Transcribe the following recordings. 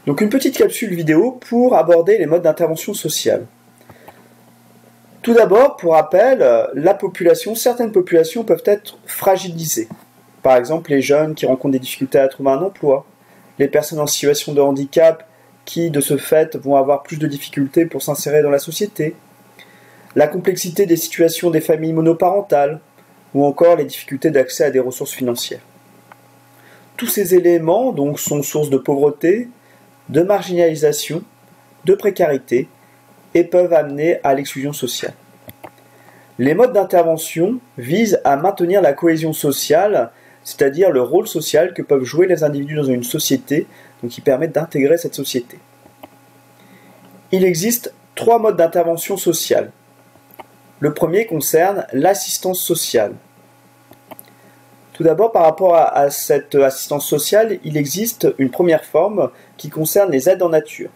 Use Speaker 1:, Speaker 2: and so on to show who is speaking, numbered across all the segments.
Speaker 1: Donc une petite capsule vidéo pour aborder les modes d'intervention sociale. Tout d'abord, pour rappel, certaines populations peuvent être fragilisées. Par exemple, les jeunes qui rencontrent des difficultés à trouver un emploi, les personnes en situation de handicap qui, de ce fait, vont avoir plus de difficultés pour s'insérer dans la société, la complexité des situations des familles monoparentales, ou encore les difficultés d'accès à des ressources financières. Tous ces éléments donc, sont source de pauvreté, de marginalisation, de précarité, et peuvent amener à l'exclusion sociale. Les modes d'intervention visent à maintenir la cohésion sociale, c'est-à-dire le rôle social que peuvent jouer les individus dans une société, donc qui permettent d'intégrer cette société. Il existe 3 modes d'intervention sociale. Le premier concerne l'assistance sociale. Tout d'abord, par rapport à cette assistance sociale, il existe une première forme qui concerne les aides en nature.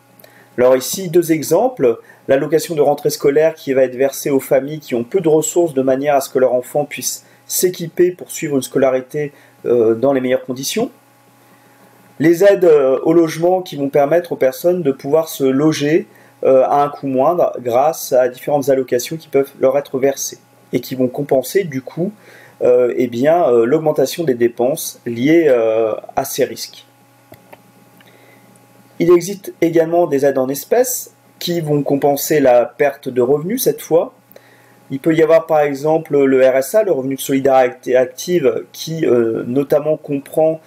Speaker 1: Alors ici, 2 exemples. L'allocation de rentrée scolaire qui va être versée aux familles qui ont peu de ressources de manière à ce que leur enfant puisse s'équiper pour suivre une scolarité dans les meilleures conditions. Les aides au logement qui vont permettre aux personnes de pouvoir se loger à un coût moindre grâce à différentes allocations qui peuvent leur être versées et qui vont compenser du coup l'augmentation des dépenses liées à ces risques. Il existe également des aides en espèces qui vont compenser la perte de revenus cette fois. Il peut y avoir par exemple le RSA, le revenu de solidarité active, qui notamment comprend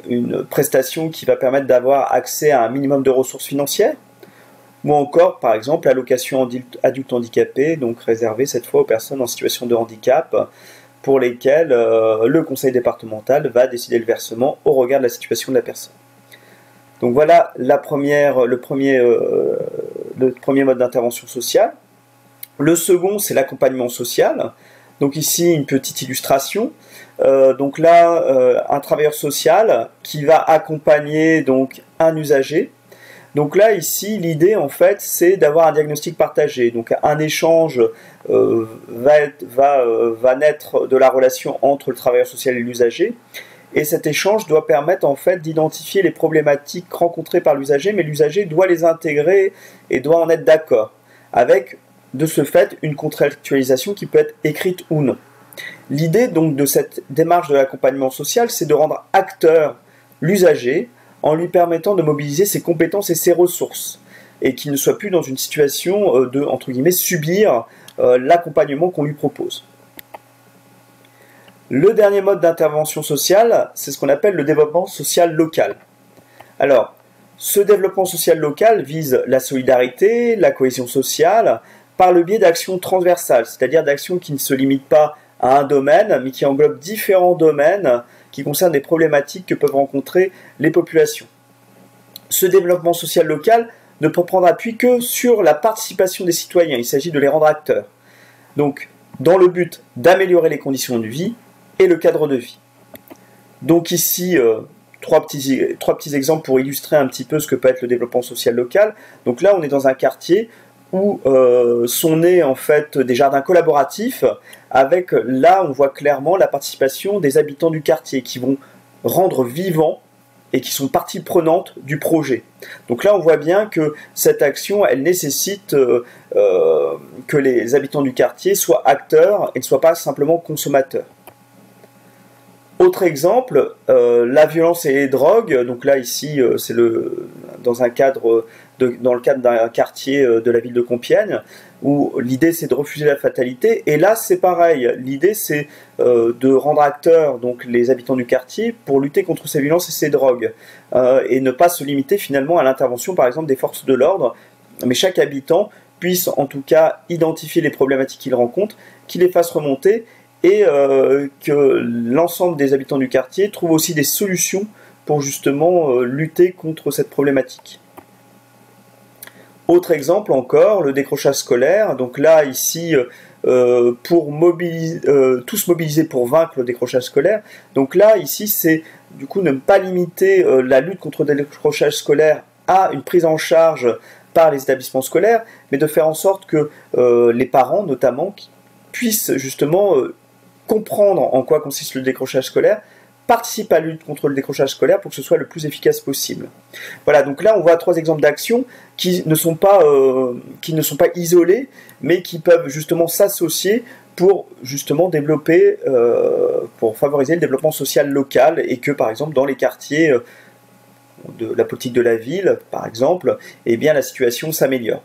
Speaker 1: une prestation qui va permettre d'avoir accès à un minimum de ressources financières, ou encore par exemple l'allocation adulte handicapé, donc réservée cette fois aux personnes en situation de handicap, pour lesquelles le conseil départemental va décider le versement au regard de la situation de la personne. Donc voilà le premier mode d'intervention sociale. Le second, c'est l'accompagnement social. Donc ici, une petite illustration. Donc là, un travailleur social qui va accompagner donc, un usager. Donc là, ici, l'idée, en fait, c'est d'avoir un diagnostic partagé. Donc un échange va naître de la relation entre le travailleur social et l'usager. Et cet échange doit permettre en fait d'identifier les problématiques rencontrées par l'usager, mais l'usager doit les intégrer et doit en être d'accord, avec de ce fait une contractualisation qui peut être écrite ou non. L'idée donc de cette démarche de l'accompagnement social, c'est de rendre acteur l'usager en lui permettant de mobiliser ses compétences et ses ressources, et qu'il ne soit plus dans une situation de, entre guillemets, subir l'accompagnement qu'on lui propose. Le dernier mode d'intervention sociale, c'est ce qu'on appelle le développement social local. Alors, ce développement social local vise la solidarité, la cohésion sociale, par le biais d'actions transversales, c'est-à-dire d'actions qui ne se limitent pas à un domaine, mais qui englobent différents domaines qui concernent des problématiques que peuvent rencontrer les populations. Ce développement social local ne peut prendre appui que sur la participation des citoyens, il s'agit de les rendre acteurs. Donc, dans le but d'améliorer les conditions de vie, et le cadre de vie. Donc ici, trois petits exemples pour illustrer un petit peu ce que peut être le développement social local. Donc là, on est dans un quartier où sont nés en fait des jardins collaboratifs, avec là, on voit clairement la participation des habitants du quartier qui vont rendre vivant et qui sont partie prenante du projet. Donc là, on voit bien que cette action, elle nécessite que les habitants du quartier soient acteurs et ne soient pas simplement consommateurs. Autre exemple, la violence et les drogues. Donc là, ici, c'est dans le cadre d'un quartier de la ville de Compiègne, où l'idée c'est de refuser la fatalité. Et là, c'est pareil. L'idée c'est de rendre acteurs donc les habitants du quartier pour lutter contre ces violences et ces drogues, et ne pas se limiter finalement à l'intervention, par exemple, des forces de l'ordre, mais chaque habitant puisse en tout cas identifier les problématiques qu'il rencontre, qu'il les fasse remonter, et que l'ensemble des habitants du quartier trouvent aussi des solutions pour justement lutter contre cette problématique. Autre exemple encore, le décrochage scolaire. Donc là, ici, tous mobilisés pour vaincre le décrochage scolaire. Donc là, ici, c'est du coup ne pas limiter la lutte contre le décrochage scolaire à une prise en charge par les établissements scolaires, mais de faire en sorte que les parents, notamment, puissent justement comprendre en quoi consiste le décrochage scolaire participent à la lutte contre le décrochage scolaire pour que ce soit le plus efficace possible. Voilà, donc là on voit 3 exemples d'actions qui ne sont pas isolées, mais qui peuvent justement s'associer pour justement développer, pour favoriser le développement social local, et que par exemple dans les quartiers de la politique de la ville, par exemple, eh bien la situation s'améliore.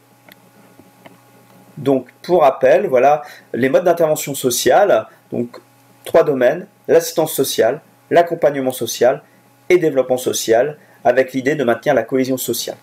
Speaker 1: Donc pour rappel, voilà les modes d'intervention sociale, donc 3 domaines, l'assistance sociale, l'accompagnement social et développement social, avec l'idée de maintenir la cohésion sociale.